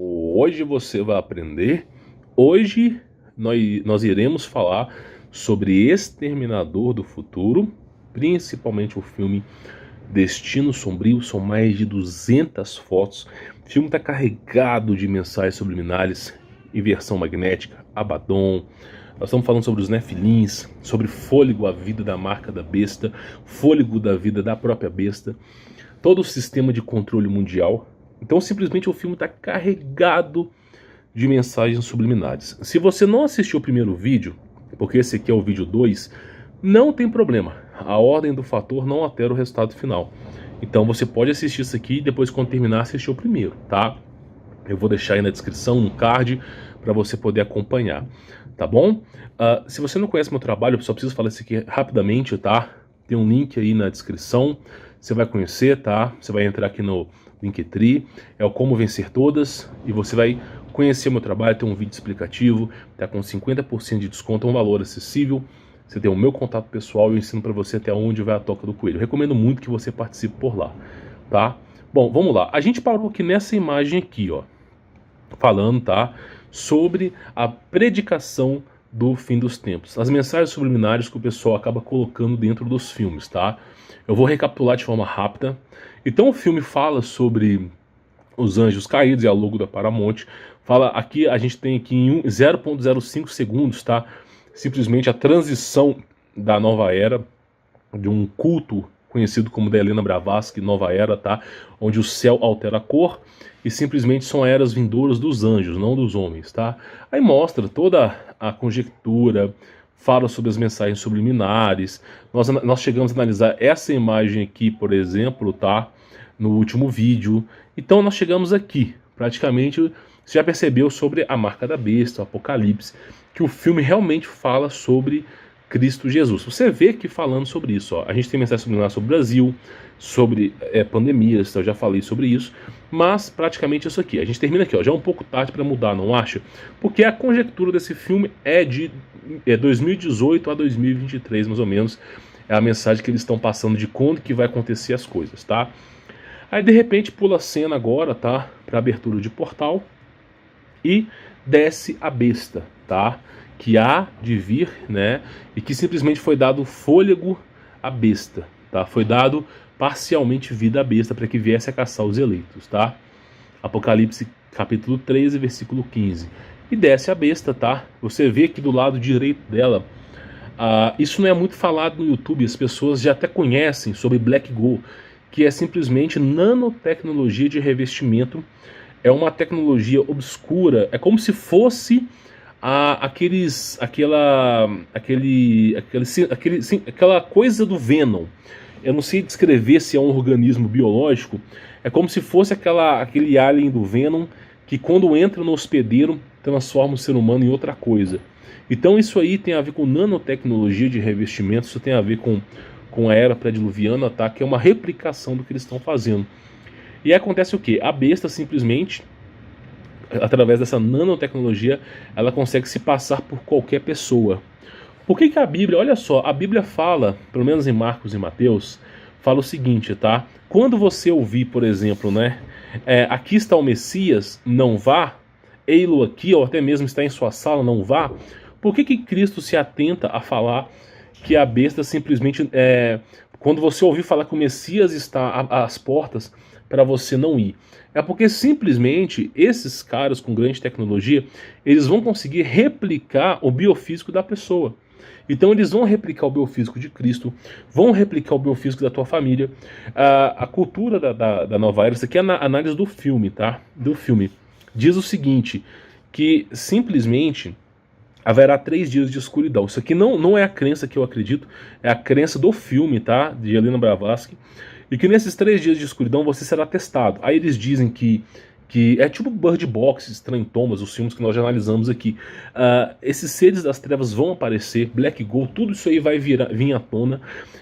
Hoje você vai aprender. Hoje nós iremos falar sobre Exterminador do Futuro, principalmente o filme Destino Sombrio. São mais de 200 fotos. O filme está carregado de mensagens subliminares, inversão magnética, Abaddon. Nós estamos falando sobre os Nefilins, sobre fôlego, a vida da marca da besta, fôlego da vida da própria besta, todo o sistema de controle mundial. Então simplesmente o filme está carregado de mensagens subliminares. Se você não assistiu o primeiro vídeo, porque esse aqui é o vídeo 2, não tem problema. A ordem do fator não altera o resultado final. Então você pode assistir isso aqui e depois, quando terminar, assistir o primeiro, tá? Eu vou deixar aí na descrição um card para você poder acompanhar, tá bom? Se você não conhece meu trabalho, eu só preciso falar isso aqui rapidamente, tá? Tem um link aí na descrição, você vai conhecer, tá? Você vai entrar aqui no Linktree, é o Como Vencer Todas, e você vai conhecer o meu trabalho. Tem um vídeo explicativo, tá com 50% de desconto, é um valor acessível. Você tem o meu contato pessoal e eu ensino para você até onde vai a toca do coelho. Eu recomendo muito que você participe por lá, tá? Bom, vamos lá. A gente parou aqui nessa imagem aqui, ó, falando, tá, sobre a predicação do fim dos tempos, as mensagens subliminares que o pessoal acaba colocando dentro dos filmes, tá? Eu vou recapitular de forma rápida. Então o filme fala sobre os anjos caídos, e a logo da Paramount. Fala aqui, a gente tem aqui em 0,05 segundos, tá? Simplesmente a transição da nova era, de um culto conhecido como da Helena Blavatsky, Nova Era, tá? Onde o céu altera a cor e simplesmente são eras vindouras dos anjos, não dos homens, tá? Aí mostra toda a conjectura, fala sobre as mensagens subliminares. Nós chegamos a analisar essa imagem aqui, por exemplo, tá? No último vídeo. Então nós chegamos aqui, praticamente, você já percebeu sobre a marca da besta, o Apocalipse, que o filme realmente fala sobre Cristo Jesus. Você vê que falando sobre isso, ó, a gente tem mensagem subliminar sobre o Brasil, sobre pandemias, eu já falei sobre isso, mas praticamente isso aqui. A gente termina aqui, ó, já é um pouco tarde para mudar, não acha? Porque a conjectura desse filme é de 2018 a 2023, mais ou menos, é a mensagem que eles estão passando de quando que vai acontecer as coisas, tá? Aí de repente pula a cena agora, tá, para abertura de portal e desce a besta, tá? Que há de vir, né? E que simplesmente foi dado fôlego à besta, tá? Foi dado parcialmente vida à besta para que viesse a caçar os eleitos, tá? Apocalipse capítulo 13, versículo 15. E desce a besta, tá? Você vê que do lado direito dela, isso não é muito falado no YouTube, as pessoas já até conhecem sobre Black Gold, que é simplesmente nanotecnologia de revestimento. É uma tecnologia obscura, é como se fosse aquela coisa do Venom. Eu não sei descrever se é um organismo biológico, é como se fosse aquele alien do Venom que quando entra no hospedeiro transforma o ser humano em outra coisa. Então isso aí tem a ver com nanotecnologia de revestimento, isso tem a ver com a era pré-diluviana, tá? Que é uma replicação do que eles estão fazendo. E acontece o quê? A besta simplesmente, através dessa nanotecnologia, ela consegue se passar por qualquer pessoa. Por que a Bíblia, olha só, a Bíblia fala, pelo menos em Marcos e Mateus, fala o seguinte, tá? Quando você ouvir, por exemplo, né, aqui está o Messias, não vá, ei-lo aqui, ou até mesmo está em sua sala, não vá, por que Cristo se atenta a falar que a besta simplesmente, quando você ouvir falar que o Messias está às portas, para você não ir? É porque simplesmente esses caras com grande tecnologia, eles vão conseguir replicar o biofísico da pessoa. Então eles vão replicar o biofísico de Cristo, vão replicar o biofísico da tua família. A cultura da nova era, isso aqui é a análise do filme, tá? Do filme. Diz o seguinte, que simplesmente haverá 3 dias de escuridão. Isso aqui não é a crença que eu acredito, é a crença do filme, tá? De Helena Blavatsky. E que nesses 3 dias de escuridão você será testado. Aí eles dizem que é tipo Bird Box, Estranho Thomas, os filmes que nós já analisamos aqui. Esses seres das trevas vão aparecer, Black Gold, tudo isso aí vai vir à tona.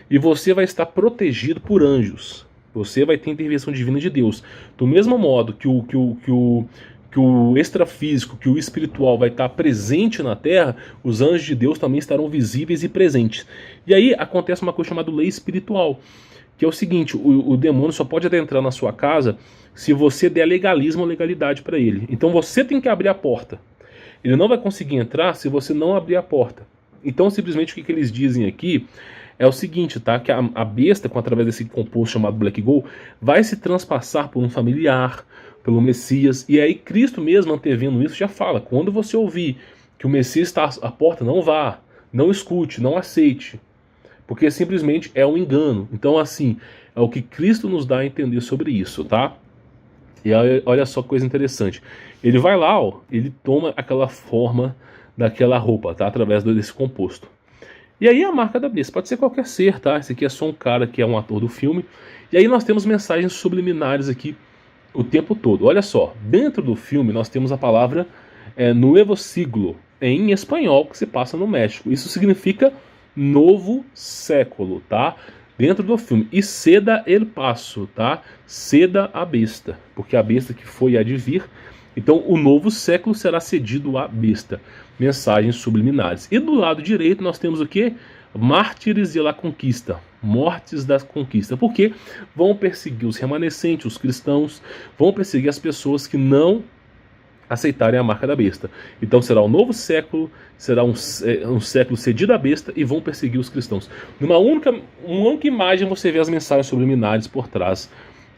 E você vai estar protegido por anjos. Você vai ter intervenção divina de Deus. Do mesmo modo que o extrafísico, que o espiritual vai estar presente na Terra, os anjos de Deus também estarão visíveis e presentes. E aí acontece uma coisa chamada lei espiritual, que é o seguinte: o demônio só pode adentrar na sua casa se você der legalismo ou legalidade para ele. Então você tem que abrir a porta. Ele não vai conseguir entrar se você não abrir a porta. Então simplesmente o que eles dizem aqui é o seguinte, tá? Que a besta, através desse composto chamado Black Gold, vai se transpassar por um familiar, pelo Messias. E aí Cristo mesmo, antevendo isso, já fala: quando você ouvir que o Messias está à porta, não vá, não escute, não aceite, porque simplesmente é um engano. Então assim, é o que Cristo nos dá a entender sobre isso, tá? E aí, olha só que coisa interessante. Ele vai lá, ó, ele toma aquela forma daquela roupa, tá? Através desse composto. E aí a marca da besta pode ser qualquer ser, tá? Esse aqui é só um cara que é um ator do filme. E aí nós temos mensagens subliminares aqui o tempo todo. Olha só, dentro do filme nós temos a palavra Nuevo Siglo, em espanhol, que se passa no México. Isso significa novo século, tá? Dentro do filme. E ceda el passo, tá? Ceda a besta, porque a besta que foi há de vir. Então o novo século será cedido à besta. Mensagens subliminares. E do lado direito nós temos o quê? Mártires de la conquista, mortes da conquista, porque vão perseguir os remanescentes, os cristãos, vão perseguir as pessoas que não aceitarem a marca da besta. Então será um novo século, será um século cedido à besta, e vão perseguir os cristãos. Uma única imagem você vê as mensagens subliminares por trás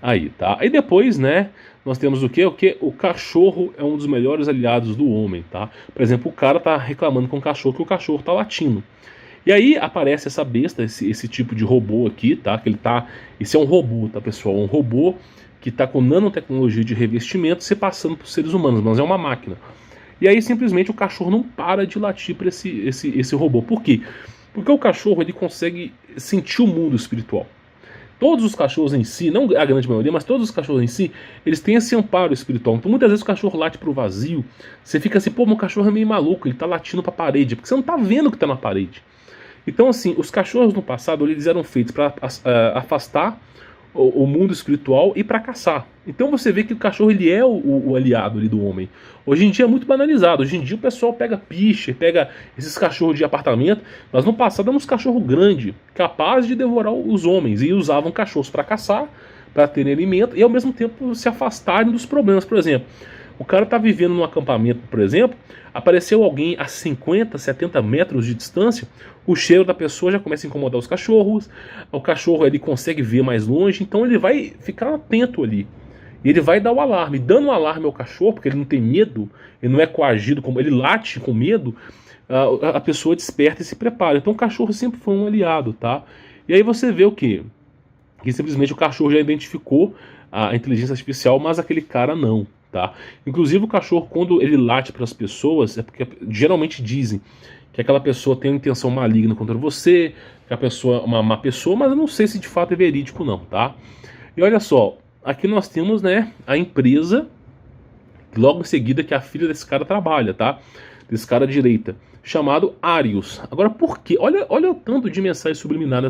aí, tá? Aí depois, né, nós temos o quê? O cachorro é um dos melhores aliados do homem, tá? Por exemplo, o cara tá reclamando com o cachorro que o cachorro tá latindo. E aí aparece essa besta, esse tipo de robô aqui, tá? Que ele tá, esse é um robô, tá, pessoal? Um robô que está com nanotecnologia de revestimento se passando por seres humanos, mas é uma máquina. E aí simplesmente o cachorro não para de latir para esse robô. Por quê? Porque o cachorro ele consegue sentir o mundo espiritual. Todos os cachorros em si, não a grande maioria, mas todos os cachorros em si, eles têm esse amparo espiritual. Então muitas vezes o cachorro late para o vazio, você fica assim, pô, meu cachorro é meio maluco, ele está latindo para a parede, porque você não está vendo o que está na parede. Então assim, os cachorros no passado eles eram feitos para afastar o mundo espiritual e para caçar. Então você vê que o cachorro ele é o aliado ali do homem. Hoje em dia é muito banalizado. Hoje em dia o pessoal pega piche, pega esses cachorros de apartamento. Mas no passado eram uns cachorros grandes, capazes de devorar os homens. E usavam cachorros para caçar, para terem alimento e ao mesmo tempo se afastarem dos problemas. Por exemplo, o cara está vivendo num acampamento, por exemplo, apareceu alguém a 50, 70 metros de distância, o cheiro da pessoa já começa a incomodar os cachorros, o cachorro ele consegue ver mais longe, então ele vai ficar atento ali. E ele vai dar o alarme. Dando o alarme ao cachorro, porque ele não tem medo, ele não é coagido, como ele late com medo, a pessoa desperta e se prepara. Então o cachorro sempre foi um aliado, tá? E aí você vê o quê? Que simplesmente o cachorro já identificou a inteligência artificial, mas aquele cara não. Tá? Inclusive o cachorro, quando ele late para as pessoas, é porque geralmente dizem que aquela pessoa tem uma intenção maligna contra você, que a pessoa é uma má pessoa, mas eu não sei se de fato é verídico não, tá? E olha só, aqui nós temos, né, a empresa, logo em seguida que a filha desse cara trabalha, tá? Desse cara à direita, chamado Arius. Agora por quê? Olha o tanto de mensagem subliminar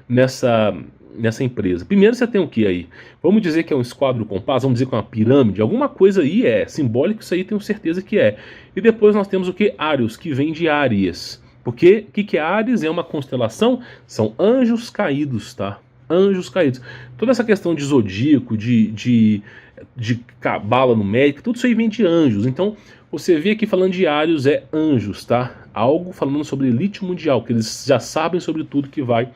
nessa empresa. Primeiro você tem o que aí? Vamos dizer que é um esquadro compás, vamos dizer que é uma pirâmide, alguma coisa aí é simbólico, isso aí tenho certeza que é. E depois nós temos o que? Arius, que vem de Áries. Porque o que é Áries? É uma constelação, são anjos caídos, tá? Anjos caídos. Toda essa questão de zodíaco, de cabala numérica, tudo isso aí vem de anjos. Então você vê aqui falando de Ários é anjos, tá? Algo falando sobre elite mundial, que eles já sabem sobre tudo que vai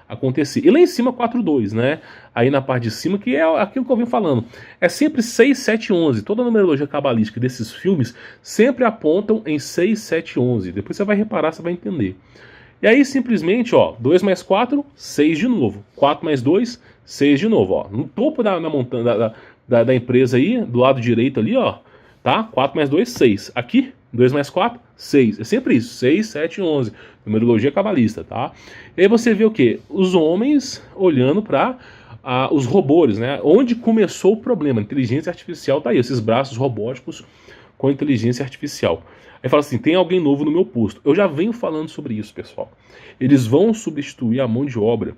acontecer. E lá em cima 4-2, né? Aí na parte de cima, que é aquilo que eu venho falando. É sempre 6, 7, 11. Toda a numerologia cabalística desses filmes sempre apontam em 6, 7, 11. Depois você vai reparar, você vai entender. E aí simplesmente, ó, 2 mais 4, 6 de novo. 4 mais 2, 6 de novo, ó. No topo da montanha da empresa aí, do lado direito ali, ó, tá? 4 mais 2, 6. Aqui, 2 mais 4, 6. É sempre isso, 6, 7, 11. Numerologia cabalista, tá? E aí você vê o quê? Os homens olhando para os robôs, né? Onde começou o problema? A inteligência artificial tá aí, esses braços robóticos com inteligência artificial. Aí fala assim, tem alguém novo no meu posto. Eu já venho falando sobre isso, pessoal. Eles vão substituir a mão de obra.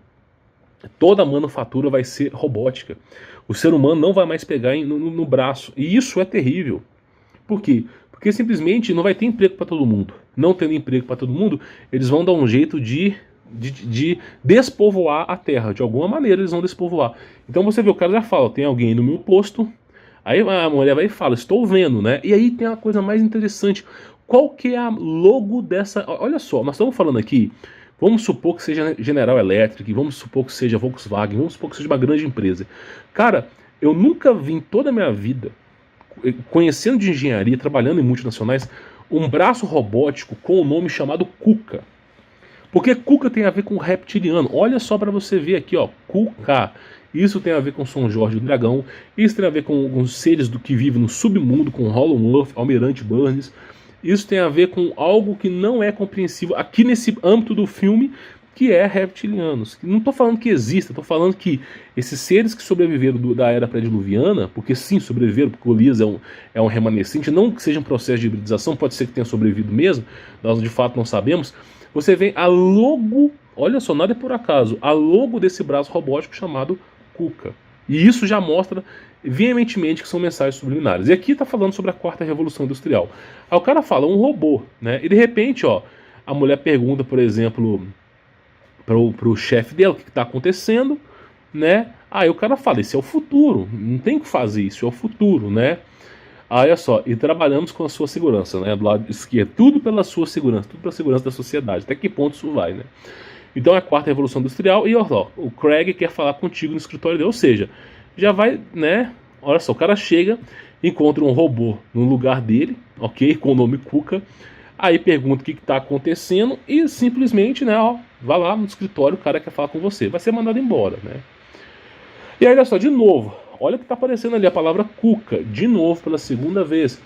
Toda a manufatura vai ser robótica. O ser humano não vai mais pegar no braço. E isso é terrível. Por quê? Porque simplesmente não vai ter emprego para todo mundo. Não tendo emprego para todo mundo, eles vão dar um jeito de de despovoar a Terra. De alguma maneira eles vão despovoar. Então você vê, o cara já fala, tem alguém no meu posto. Aí a mulher vai e fala, estou vendo, né? E aí tem uma coisa mais interessante. Qual que é a logo dessa... Olha só, nós estamos falando aqui, vamos supor que seja General Electric, vamos supor que seja Volkswagen, vamos supor que seja uma grande empresa. Cara, eu nunca vi em toda a minha vida, conhecendo de engenharia, trabalhando em multinacionais, um braço robótico com o nome chamado Kuka. Porque Kuka tem a ver com reptiliano. Olha só para você ver aqui, ó, Kuka. Isso tem a ver com São Jorge do Dragão. Isso tem a ver com os seres que vivem no submundo, com Hollow Earth, Almirante Burns. Isso tem a ver com algo que não é compreensível aqui nesse âmbito do filme, que é reptilianos. Não estou falando que exista, estou falando que esses seres que sobreviveram da era pré-diluviana, porque sim, sobreviveram, porque Golias é um remanescente, não que seja um processo de hibridização, pode ser que tenha sobrevivido mesmo, nós de fato não sabemos. Você vê a logo, olha só, nada é por acaso, a logo desse braço robótico chamado Kuka. E isso já mostra veementemente que são mensagens subliminares. E aqui está falando sobre a quarta revolução industrial. Aí o cara fala, um robô, né? E de repente, ó, a mulher pergunta, por exemplo, pro chefe dela o que está acontecendo, né? Aí o cara fala, esse é o futuro, não tem que fazer isso, é o futuro, né? Aí olha só, e trabalhamos com a sua segurança, né? Do lado esquerdo, tudo pela sua segurança, tudo pela segurança da sociedade. Até que ponto isso vai, né? Então é a quarta revolução industrial e ó, o Craig quer falar contigo no escritório dele, ou seja, já vai, né? Olha só, o cara chega, encontra um robô no lugar dele, ok? Com o nome Kuka. Aí pergunta o que está acontecendo e simplesmente, né, ó, vai lá no escritório, o cara quer falar com você. Vai ser mandado embora, né? E aí, olha só, de novo, olha o que está aparecendo ali, a palavra Kuka, de novo, pela segunda vez.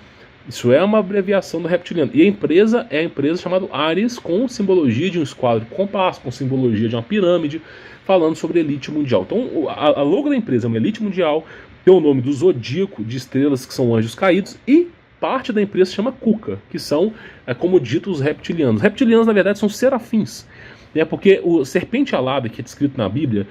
Isso é uma abreviação do reptiliano. E a empresa é a empresa chamada Ares, com simbologia de um esquadro de compasso, com simbologia de uma pirâmide, falando sobre elite mundial. Então, a logo da empresa é uma elite mundial, tem o nome do zodíaco de estrelas que são anjos caídos e parte da empresa se chama Kuka, que são, como dito, os reptilianos. Reptilianos, na verdade, são serafins, né? Porque o serpente alada, que é descrito na Bíblia,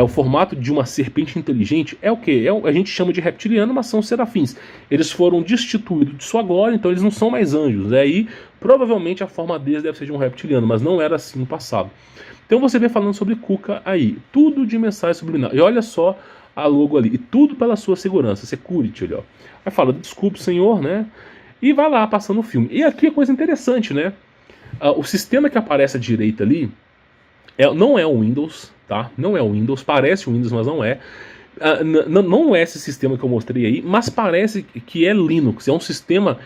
o formato de uma serpente inteligente, é o que? A gente chama de reptiliano, mas são serafins. Eles foram destituídos de sua glória, então eles não são mais anjos. Aí, provavelmente, a forma deles deve ser de um reptiliano, mas não era assim no passado. Então você vê falando sobre Kuka aí, tudo de mensagem subliminar. E olha só a logo ali, e tudo pela sua segurança, security, olha. Aí fala, desculpe, senhor, né? E vai lá, passando o filme. E aqui é coisa interessante, né? O sistema que aparece à direita ali não é o Windows, tá? Não é o Windows, parece o Windows, mas não é. Não é esse sistema que eu mostrei aí, mas parece que é Linux, é um sistema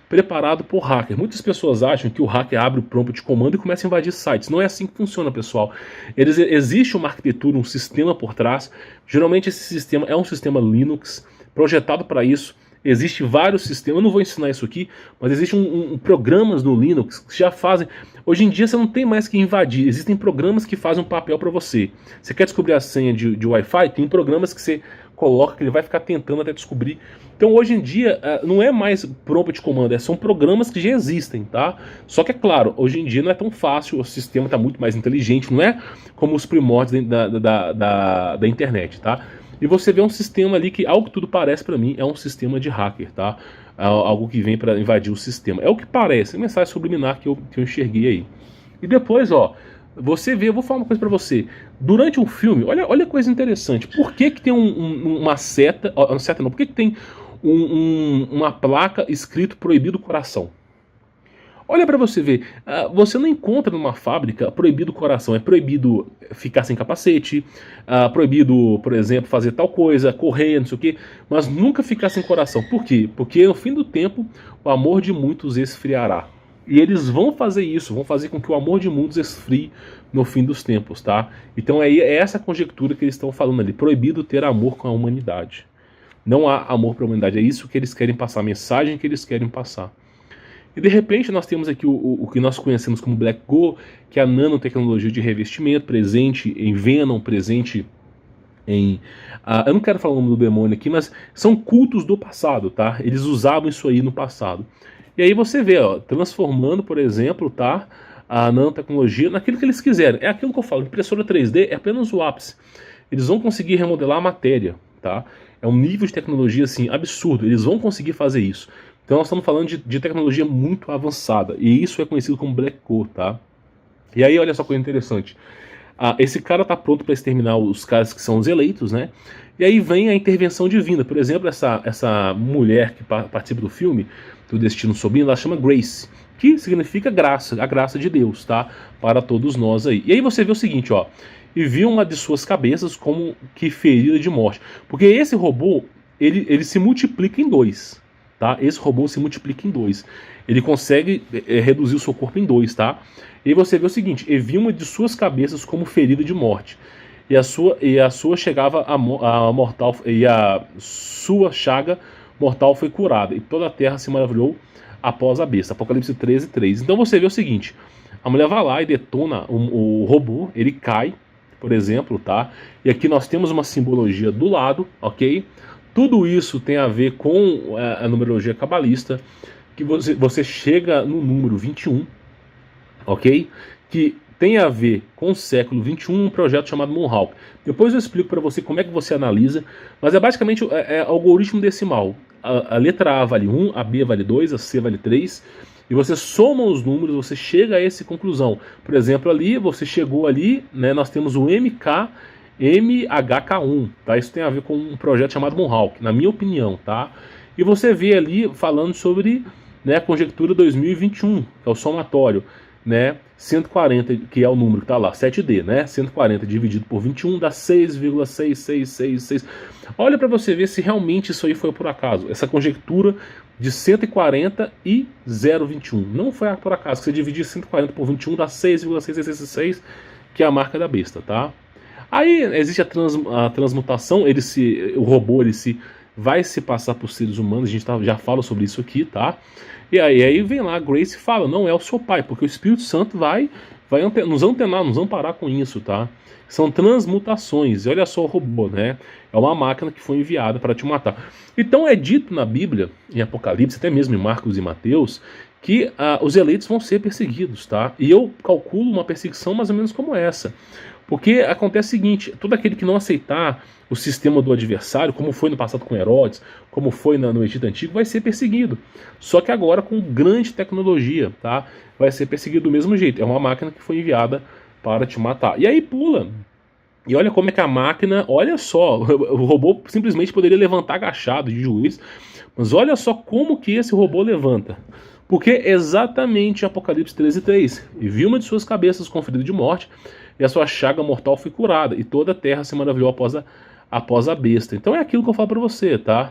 preparado por hacker. Muitas pessoas acham que o hacker abre o prompt de comando e começa a invadir sites. Não é assim que funciona, pessoal. Existe uma arquitetura, um sistema por trás. Geralmente esse sistema é um sistema Linux, projetado para isso. Existem vários sistemas, eu não vou ensinar isso aqui, mas existem programas no Linux que já fazem... Hoje em dia você não tem mais que invadir, existem programas que fazem um papel para você. Você quer descobrir a senha de Wi-Fi? Tem programas que você coloca que ele vai ficar tentando até descobrir. Então hoje em dia não é mais prompt de comando, são programas que já existem, tá? Só que é claro, hoje em dia não é tão fácil, o sistema está muito mais inteligente, não é como os primórdios da internet, tá? E você vê um sistema ali que, ao que tudo parece para mim, é um sistema de hacker, tá? Algo que vem para invadir o sistema. É o que parece, mensagem subliminar que eu enxerguei aí. E depois, ó, você vê, eu vou falar uma coisa para você. Durante um filme, olha a coisa interessante. Por que tem uma seta, não seta não, por que tem uma placa escrito proibido coração? Olha para você ver, você não encontra numa fábrica proibido coração, é proibido ficar sem capacete, proibido, por exemplo, fazer tal coisa, correr, não sei o quê, mas nunca ficar sem coração. Por quê? Porque no fim do tempo o amor de muitos esfriará. E eles vão fazer isso, vão fazer com que o amor de muitos esfrie no fim dos tempos, tá? Então é essa conjectura que eles estão falando ali, proibido ter amor com a humanidade. Não há amor para a humanidade, é isso que eles querem passar, a mensagem que eles querem passar. E de repente nós temos aqui o que nós conhecemos como Black Go, que é a nanotecnologia de revestimento, presente em Venom, presente em... eu não quero falar o nome do demônio aqui, mas são cultos do passado, tá? Eles usavam isso aí no passado. E aí você vê, ó, transformando, por exemplo, tá, a nanotecnologia naquilo que eles quiserem. É aquilo que eu falo, impressora 3D é apenas o ápice. Eles vão conseguir remodelar a matéria, tá? É um nível de tecnologia, assim, absurdo. Eles vão conseguir fazer isso. Então nós estamos falando de tecnologia muito avançada, e isso é conhecido como Black Hole, tá? E aí, olha só coisa interessante. Esse cara tá pronto para exterminar os caras que são os eleitos, né? E aí vem a intervenção divina. Por exemplo, essa mulher que participa do filme, do Destino Sobrinho, ela chama Grace, que significa graça, a graça de Deus, tá? Para todos nós aí. E aí você vê o seguinte, ó. E viu uma de suas cabeças como que ferida de morte. Porque esse robô, ele se multiplica em dois, tá? Esse robô se multiplica em dois. Ele consegue reduzir o seu corpo em dois, tá? E aí você vê o seguinte, e viu uma de suas cabeças como ferida de morte. E a sua chegava a mortal, e a sua chaga mortal foi curada. E toda a terra se maravilhou após a besta. Apocalipse 13:3. Então você vê o seguinte, a mulher vai lá e detona o robô, ele cai, por exemplo, tá? E aqui nós temos uma simbologia do lado, ok? Tudo isso tem a ver com a numerologia cabalista, que você chega no número 21, ok? Que tem a ver com o século 21, um projeto chamado Monhauck. Depois eu explico para você como é que você analisa, mas é basicamente algoritmo decimal. A letra A vale 1, a B vale 2, a C vale 3, e você soma os números, você chega a essa conclusão. Por exemplo, ali, você chegou ali, né, nós temos o MHK1, tá? Isso tem a ver com um projeto chamado Monhauck, na minha opinião, tá? E você vê ali falando sobre, né, a conjectura 2021, que é o somatório, né, 140, que é o número que está lá, 7D, né, 140 dividido por 21 dá 6,6666. Olha para você ver se realmente isso aí foi por acaso, essa conjectura de 140 e 0,21. Não foi por acaso, que você dividir 140 por 21 dá 6,6666, que é a marca da besta, tá? Aí existe a transmutação, o robô vai se passar por seres humanos, a gente já fala sobre isso aqui, tá? E aí vem lá a Grace e fala, não é o seu pai, porque o Espírito Santo vai nos antenar, nos amparar com isso, tá? São transmutações, e olha só o robô, né? É uma máquina que foi enviada para te matar. Então é dito na Bíblia, em Apocalipse, até mesmo em Marcos e Mateus, que os eleitos vão ser perseguidos, tá? E eu calculo uma perseguição mais ou menos como essa. Porque acontece o seguinte, todo aquele que não aceitar o sistema do adversário, como foi no passado com Herodes, como foi no Egito Antigo, vai ser perseguido. Só que agora com grande tecnologia, tá? Vai ser perseguido do mesmo jeito. É uma máquina que foi enviada para te matar. E aí pula. E olha como é que a máquina, olha só, o robô simplesmente poderia levantar agachado de joelhos, mas olha só como que esse robô levanta. Porque exatamente Apocalipse 13:3. E viu uma de suas cabeças com ferida de morte, e a sua chaga mortal foi curada, e toda a terra se maravilhou após a besta. Então é aquilo que eu falo para você, tá?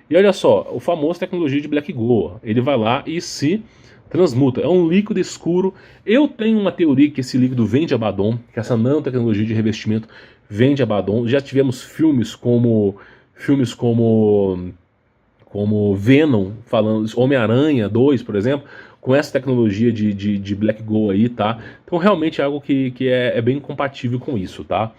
E olha só, o famoso tecnologia de Black Goa, ele vai lá e se transmuta, é um líquido escuro. Eu tenho uma teoria que esse líquido vem de Abaddon, que essa nanotecnologia de revestimento vem de Abaddon. Já tivemos filmes como Venom, falando Homem-Aranha 2, por exemplo, com essa tecnologia de Black Goa aí, tá? Então realmente é algo que é bem compatível com isso, tá?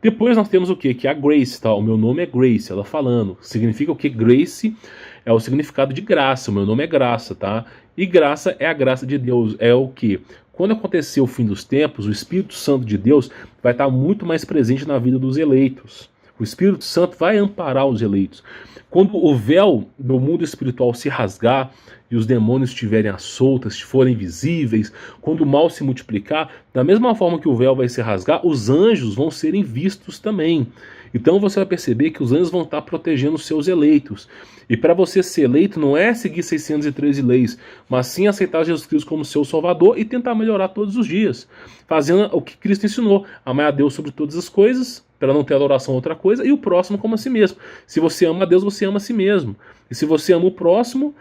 Depois nós temos o quê? Que é a Grace, tá? O meu nome é Grace, ela falando. Significa o quê? Grace é o significado de graça, o meu nome é graça, tá? E graça é a graça de Deus, é o quê? Quando acontecer o fim dos tempos, o Espírito Santo de Deus vai estar muito mais presente na vida dos eleitos. O Espírito Santo vai amparar os eleitos. Quando o véu do mundo espiritual se rasgar e os demônios estiverem à solta, se forem visíveis, quando o mal se multiplicar, da mesma forma que o véu vai se rasgar, os anjos vão serem vistos também. Então você vai perceber que os anjos vão estar protegendo os seus eleitos. E para você ser eleito não é seguir 613 leis, mas sim aceitar Jesus Cristo como seu Salvador e tentar melhorar todos os dias, fazendo o que Cristo ensinou, amar a Deus sobre todas as coisas, para não ter adoração a outra coisa, e o próximo como a si mesmo. Se você ama a Deus, você ama a si mesmo. E se você ama o próximo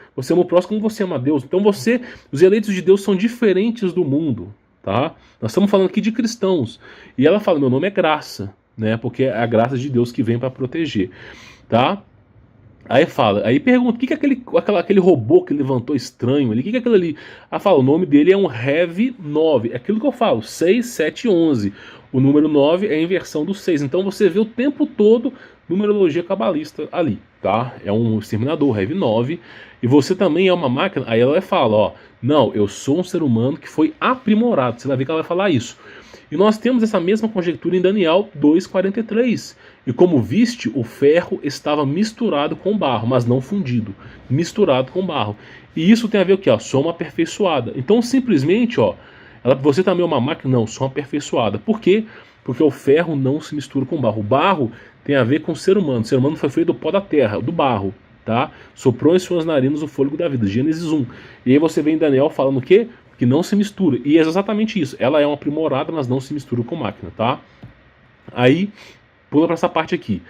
como você ama a Deus. Então os eleitos de Deus são diferentes do mundo, tá? Nós estamos falando aqui de cristãos. E ela fala, meu nome é graça, né? Porque é a graça de Deus que vem para proteger, tá? Aí pergunta, o que é aquele robô que levantou estranho ali? O que é aquilo ali? Ela fala, o nome dele é um Rev 9. É aquilo que eu falo, 6, 7, 11. O número 9 é a inversão do 6. Então você vê o tempo todo numerologia cabalista ali, tá? É um exterminador, Rev 9. E você também é uma máquina. Aí ela fala, ó, não, eu sou um ser humano que foi aprimorado. Você vai ver que ela vai falar isso. E nós temos essa mesma conjectura em Daniel 2,43. E como viste, o ferro estava misturado com barro, mas não fundido. Misturado com barro. E isso tem a ver o quê? Ó, soma aperfeiçoada. Então simplesmente, ó, Você também é uma máquina? Não, sou aperfeiçoada. Por quê? Porque o ferro não se mistura com o barro. O barro tem a ver com o ser humano. O ser humano foi feito do pó da terra, do barro, tá? Soprou em suas narinas o fôlego da vida. Gênesis 1. E aí você vê em Daniel falando o quê? Que não se mistura. E é exatamente isso. Ela é uma aprimorada, mas não se mistura com máquina, tá? Aí, pula para essa parte aqui.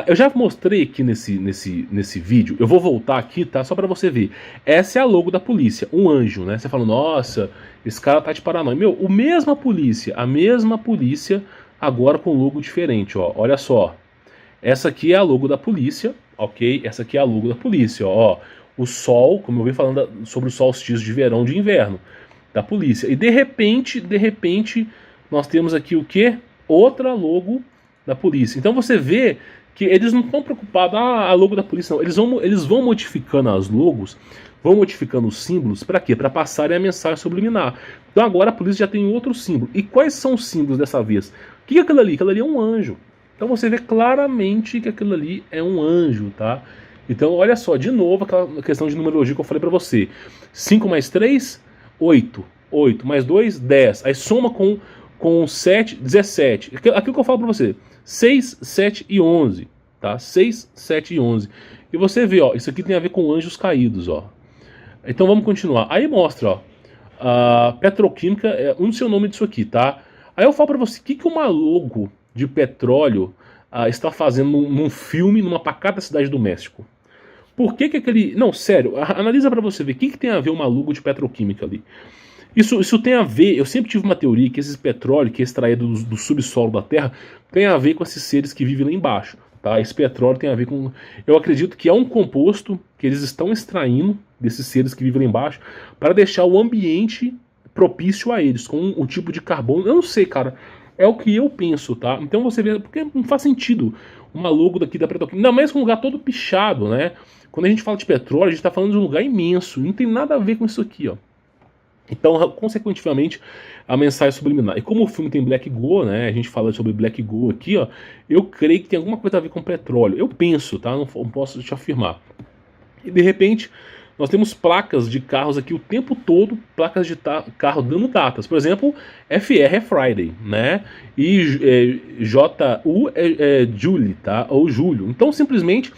Eu já mostrei aqui nesse vídeo, eu vou voltar aqui, tá? Só para você ver. Essa é a logo da polícia, um anjo, né? Você fala, nossa, esse cara tá de paranoia. Meu, a mesma polícia, agora com logo diferente, ó. Olha só. Essa aqui é a logo da polícia, ok? Essa aqui é a logo da polícia, ó. O sol, como eu vi falando sobre o solstício de verão, de inverno, da polícia. E de repente, nós temos aqui o quê? Outra logo da polícia. Então você vê que eles não estão preocupados, a logo da polícia não. Eles vão modificando as logos, vão modificando os símbolos, para quê? Para passarem a mensagem subliminar. Então agora a polícia já tem outro símbolo. E quais são os símbolos dessa vez? O que é aquilo ali? Aquilo ali é um anjo. Então você vê claramente que aquilo ali é um anjo, tá? Então olha só, de novo aquela questão de numerologia que eu falei para você. 5 mais 3, 8. 8 mais 2, 10. Aí soma com 7, 17. Aquilo que eu falo para você. 6, 7 e 11, tá? 6, 7 e 11. E você vê, ó, isso aqui tem a ver com anjos caídos, ó. Então vamos continuar. Aí mostra, ó, a petroquímica é um seu nome disso aqui, tá? Aí eu falo pra você, o que uma logo de petróleo está fazendo num filme numa pacata cidade do México? Por que aquele... Não, sério, analisa pra você ver, o que tem a ver uma logo de petroquímica ali? Isso tem a ver, eu sempre tive uma teoria que esse petróleo que é extraído do subsolo da Terra tem a ver com esses seres que vivem lá embaixo, tá? Esse petróleo tem a ver com... Eu acredito que é um composto que eles estão extraindo desses seres que vivem lá embaixo para deixar o ambiente propício a eles, com um tipo de carbono. Eu não sei, cara, é o que eu penso, tá? Então você vê, porque não faz sentido uma logo daqui da petroquímica, ainda mais com um lugar todo pichado, né? Quando a gente fala de petróleo, a gente está falando de um lugar imenso, não tem nada a ver com isso aqui, ó. Então, consequentemente, a mensagem subliminar. E como o filme tem Black Go, né? A gente fala sobre Black Go aqui, ó. Eu creio que tem alguma coisa a ver com petróleo. Eu penso, tá? Não posso te afirmar. E de repente, nós temos placas de carros aqui o tempo todo, placas de carro dando datas. Por exemplo, FR é Friday, né? E JU é Julie, tá? Ou Julho. Então, simplesmente,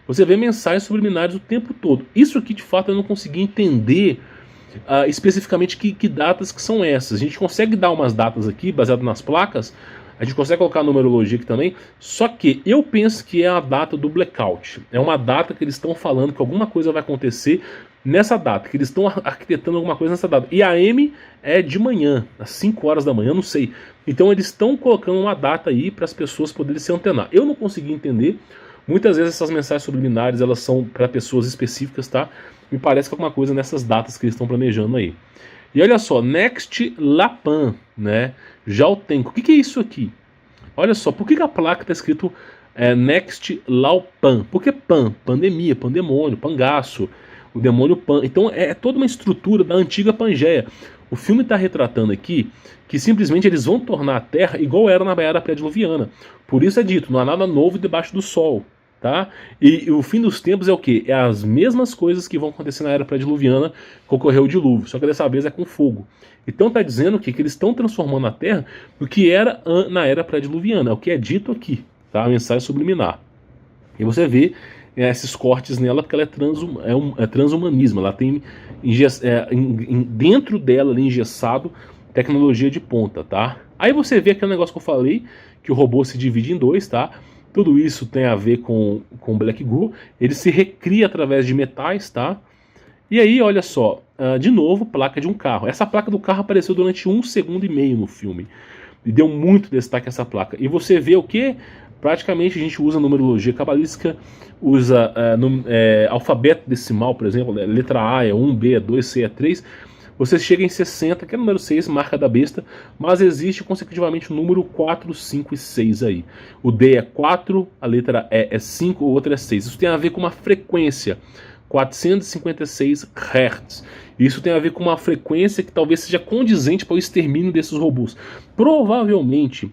você vê mensagens subliminares o tempo todo. Isso aqui, de fato, eu não consegui entender especificamente que datas que são essas. A gente consegue dar umas datas aqui, baseado nas placas, a gente consegue colocar a numerologia aqui também, só que eu penso que é a data do blackout. É uma data que eles estão falando que alguma coisa vai acontecer nessa data, que eles estão arquitetando alguma coisa nessa data. E a M é de manhã, às 5 horas da manhã, não sei. Então eles estão colocando uma data aí para as pessoas poderem se antenar. Eu não consegui entender. Muitas vezes essas mensagens subliminares, elas são para pessoas específicas, tá? Me parece que é alguma coisa nessas datas que eles estão planejando aí. E olha só, Next Lapan, né? Jaltenco. O que é isso aqui? Olha só, por que a placa está escrito Next Laupan? Porque Pan, pandemia, pandemônio, pangaço, o demônio Pan. Então é toda uma estrutura da antiga Pangeia. O filme está retratando aqui que simplesmente eles vão tornar a Terra igual era na era pré-diluviana. Por isso é dito, não há nada novo debaixo do sol. Tá? E o fim dos tempos é o quê? É as mesmas coisas que vão acontecer na era pré-diluviana que ocorreu o dilúvio, só que dessa vez é com fogo. Então está dizendo que eles estão transformando a Terra no que era na era pré-diluviana, é o que é dito aqui, tá? A mensagem subliminar. E você vê esses cortes nela porque ela é transhumanismo, ela tem dentro dela ali, engessado tecnologia de ponta, tá? Aí você vê aquele negócio que eu falei, que o robô se divide em dois, tá? Tudo isso tem a ver com Black Goo. Ele se recria através de metais, tá? E aí, olha só, de novo, placa de um carro. Essa placa do carro apareceu durante 1,5 segundos no filme. E deu muito destaque a essa placa. E você vê o que? Praticamente a gente usa numerologia cabalística, usa alfabeto decimal, por exemplo, letra A é 1, B é 2, C é 3. Você chega em 60, que é o número 6, marca da besta, mas existe consecutivamente o número 4, 5 e 6 aí. O D é 4, a letra E é 5, o outro é 6. Isso tem a ver com uma frequência, 456 Hz. Isso tem a ver com uma frequência que talvez seja condizente para o extermínio desses robôs. Provavelmente,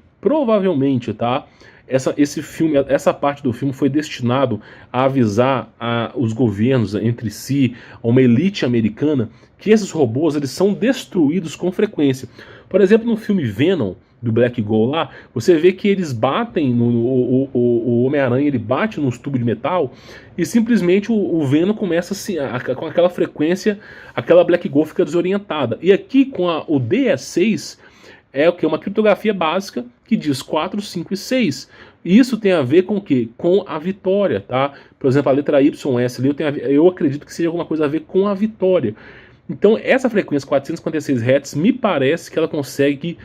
tá? esse filme, essa parte do filme foi destinado a avisar os governos entre si, a uma elite americana, que esses robôs eles são destruídos com frequência. Por exemplo, no filme Venom, do Black Ghoul lá, você vê que eles batem, o Homem-Aranha ele bate nos tubos de metal e simplesmente o Venom começa assim, com aquela frequência, aquela Black Ghoul fica desorientada. E aqui com o DE6 é o que? Uma criptografia básica que diz 4, 5 e 6. E isso tem a ver com o quê? Com a vitória, tá? Por exemplo, a letra YS ali, eu acredito que seja alguma coisa a ver com a vitória. Então, essa frequência 456 Hz me parece que ela consegue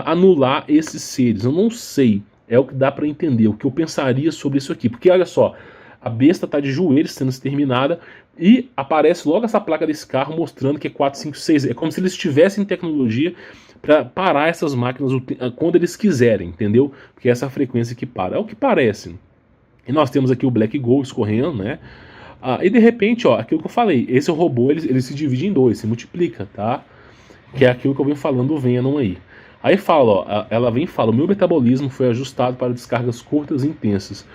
anular esses seres. Eu não sei, é o que dá para entender, o que eu pensaria sobre isso aqui. Porque olha só, a besta está de joelhos sendo exterminada e aparece logo essa placa desse carro mostrando que é 456. É como se eles tivessem tecnologia para parar essas máquinas quando eles quiserem, entendeu? Porque essa é a frequência que para. É o que parece. E nós temos aqui o Black Ghoul escorrendo, né? E de repente, ó, aquilo que eu falei, esse robô ele se divide em dois, se multiplica, tá? Que é aquilo que eu venho falando do Venom aí. Aí fala, ó, ela vem e fala, o meu metabolismo foi ajustado para descargas curtas e intensas.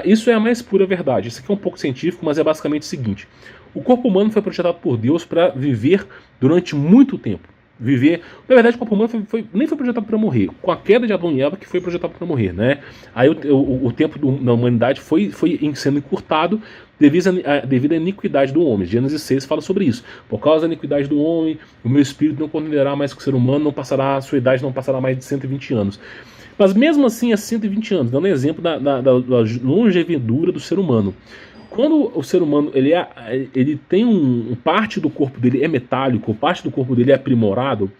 Isso é a mais pura verdade. Isso aqui é um pouco científico, mas é basicamente o seguinte. O corpo humano foi projetado por Deus para viver durante muito tempo. Na verdade, o corpo humano nem foi projetado para morrer. Com a queda de Adão e Eva que foi projetado para morrer, né? Aí o tempo da humanidade foi sendo encurtado devido à iniquidade do homem. Gênesis 6 fala sobre isso. Por causa da iniquidade do homem, o meu espírito não contenderá mais que o ser humano, sua idade não passará mais de 120 anos. Mas mesmo assim é 120 anos, dando um exemplo da longevidura do ser humano. Quando o ser humano ele tem parte do corpo dele é metálico, parte do corpo dele é aprimorado,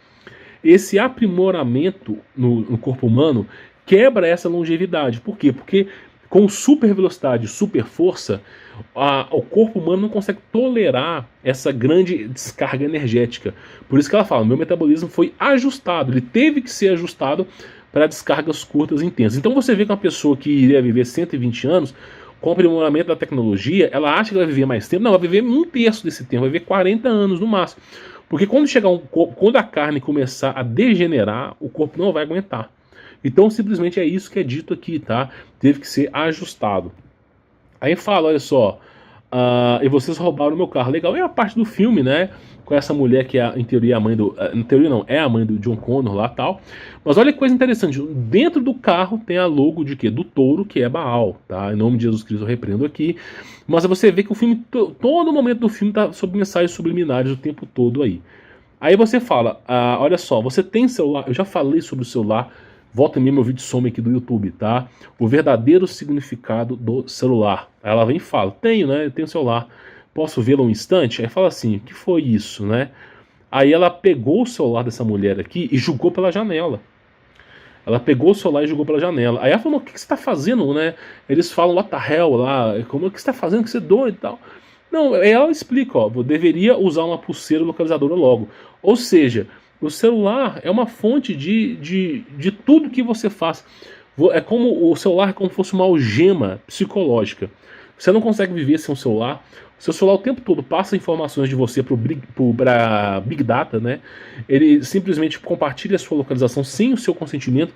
esse aprimoramento no corpo humano quebra essa longevidade. Por quê? Porque com super velocidade, super força, o corpo humano não consegue tolerar essa grande descarga energética. Por isso que ela fala, meu metabolismo foi ajustado, ele teve que ser ajustado para descargas curtas e intensas. Então você vê que uma pessoa que iria viver 120 anos, com o aprimoramento da tecnologia, ela acha que vai viver mais tempo. Não, vai viver um terço desse tempo, vai viver 40 anos no máximo. Porque quando a carne começar a degenerar, o corpo não vai aguentar. Então simplesmente é isso que é dito aqui, tá? Teve que ser ajustado. Aí fala, olha só, e vocês roubaram o meu carro. Legal, é a parte do filme, né? Com essa mulher que é, em teoria, a mãe do... Em teoria não, é a mãe do John Connor lá e tal. Mas olha que coisa interessante, dentro do carro tem a logo de quê? Do touro, que é Baal, tá? Em nome de Jesus Cristo eu repreendo aqui. Mas você vê que o filme, todo momento do filme tá sobre mensagens subliminares o tempo todo aí. Aí você fala, olha só, você tem celular, eu já falei sobre o celular, volta em meu vídeo some aqui do YouTube, tá? O verdadeiro significado do celular. Aí ela vem e fala, tenho, né? Eu tenho celular. Posso vê-lo um instante? Aí fala assim, o que foi isso, né? Aí ela pegou o celular dessa mulher aqui e jogou pela janela. Ela pegou o celular e jogou pela janela. Aí ela falou, o que você tá fazendo, né? Eles falam, what the hell lá, como é que você tá fazendo, que você é doido e tal. Não, ela explica, ó, deveria usar uma pulseira localizadora logo. Ou seja, o celular é uma fonte de tudo que você faz. É como o celular é como se fosse uma algema psicológica. Você não consegue viver sem um celular. O seu celular o tempo todo passa informações de você para Big Data, né? Ele simplesmente compartilha a sua localização sem o seu consentimento.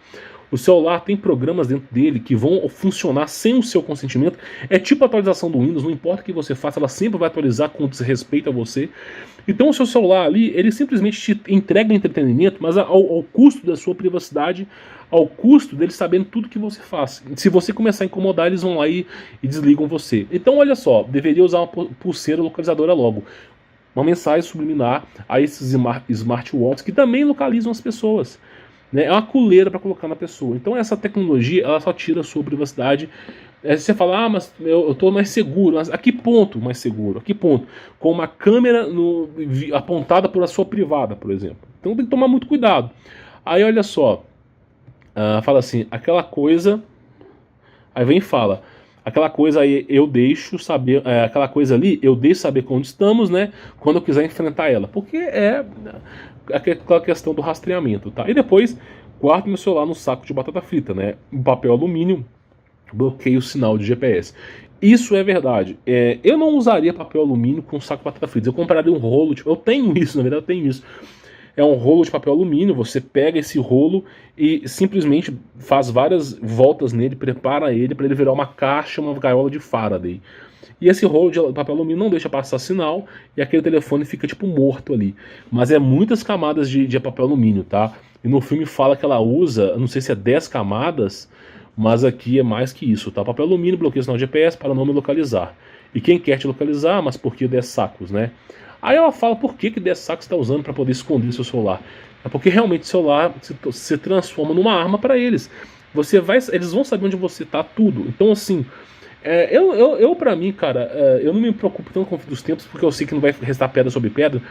O celular tem programas dentro dele que vão funcionar sem o seu consentimento. É tipo a atualização do Windows, não importa o que você faça, ela sempre vai atualizar com desrespeito a você. Então o seu celular ali, ele simplesmente te entrega entretenimento, mas ao custo da sua privacidade, ao custo deles sabendo tudo que você faz. Se você começar a incomodar, eles vão lá e desligam você. Então olha só, deveria usar uma pulseira localizadora logo. Uma mensagem subliminar a esses smartwatches que também localizam as pessoas. Né? É uma coleira para colocar na pessoa. Então essa tecnologia ela só tira a sua privacidade. Você fala, mas eu estou mais seguro. Mas a que ponto mais seguro? A que ponto? Com uma câmera apontada para a sua privada, por exemplo. Então tem que tomar muito cuidado. Aí olha só, fala assim, aquela coisa... Aí vem e fala, aquela coisa aí eu deixo saber, aquela coisa ali eu deixo saber onde estamos, né? Quando eu quiser enfrentar ela. Porque é aquela questão do rastreamento, tá? E depois guardo meu celular no saco de batata frita, né? O papel alumínio bloqueia o sinal de GPS. Isso é verdade. Eu não usaria papel alumínio com saco de batata frita. Eu compraria um rolo, tipo, eu tenho isso, na verdade eu tenho isso. é um rolo de papel alumínio, você pega esse rolo e simplesmente faz várias voltas nele, prepara ele para ele virar uma caixa, uma gaiola de Faraday. E esse rolo de papel alumínio não deixa passar sinal e aquele telefone fica tipo morto ali. Mas é muitas camadas de papel alumínio, tá? E no filme fala que ela usa, não sei se é 10 camadas, mas aqui é mais que isso, tá? Papel alumínio bloqueia o sinal GPS para não me localizar. E quem quer te localizar, mas por que 10 sacos, né? Aí ela fala por que 10 sacos está usando para poder esconder seu celular. É porque realmente o celular se transforma numa arma para eles. Eles vão saber onde você tá, tudo. Então assim, pra mim, cara, eu não me preocupo tanto com o fim dos tempos, porque eu sei que não vai restar pedra sobre pedra,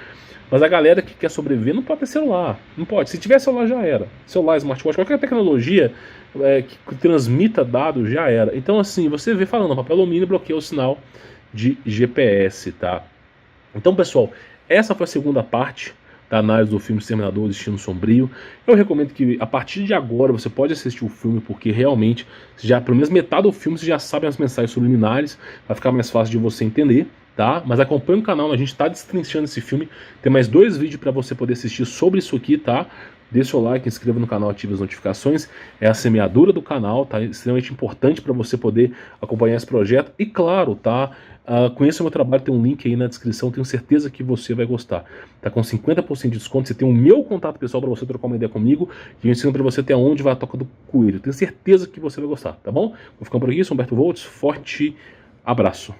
mas a galera que quer sobreviver não pode ter celular. Não pode. Se tiver celular, já era. Celular, smartwatch, qualquer tecnologia que transmita dados, já era. Então, assim, você vê falando, papel alumínio bloqueia o sinal de GPS, tá? Então, pessoal, essa foi a segunda parte da análise do filme Exterminador, Destino Sombrio. Eu recomendo que a partir de agora você pode assistir o filme, porque realmente, já pelo menos metade do filme você já sabe as mensagens subliminares, vai ficar mais fácil de você entender, tá? Mas acompanhe o canal, a gente está destrinchando esse filme, tem mais 2 vídeos para você poder assistir sobre isso aqui, tá? Deixa o like, inscreva no canal, ative as notificações, é a semeadura do canal, tá? Extremamente importante para você poder acompanhar esse projeto, e claro, tá? Conheça o meu trabalho, tem um link aí na descrição, tenho certeza que você vai gostar. Tá com 50% de desconto, você tem o meu contato pessoal para você trocar uma ideia comigo, e eu ensino para você até onde vai a toca do coelho. Tenho certeza que você vai gostar, tá bom? Vou ficando por aqui, sou Humberto Volts, forte abraço.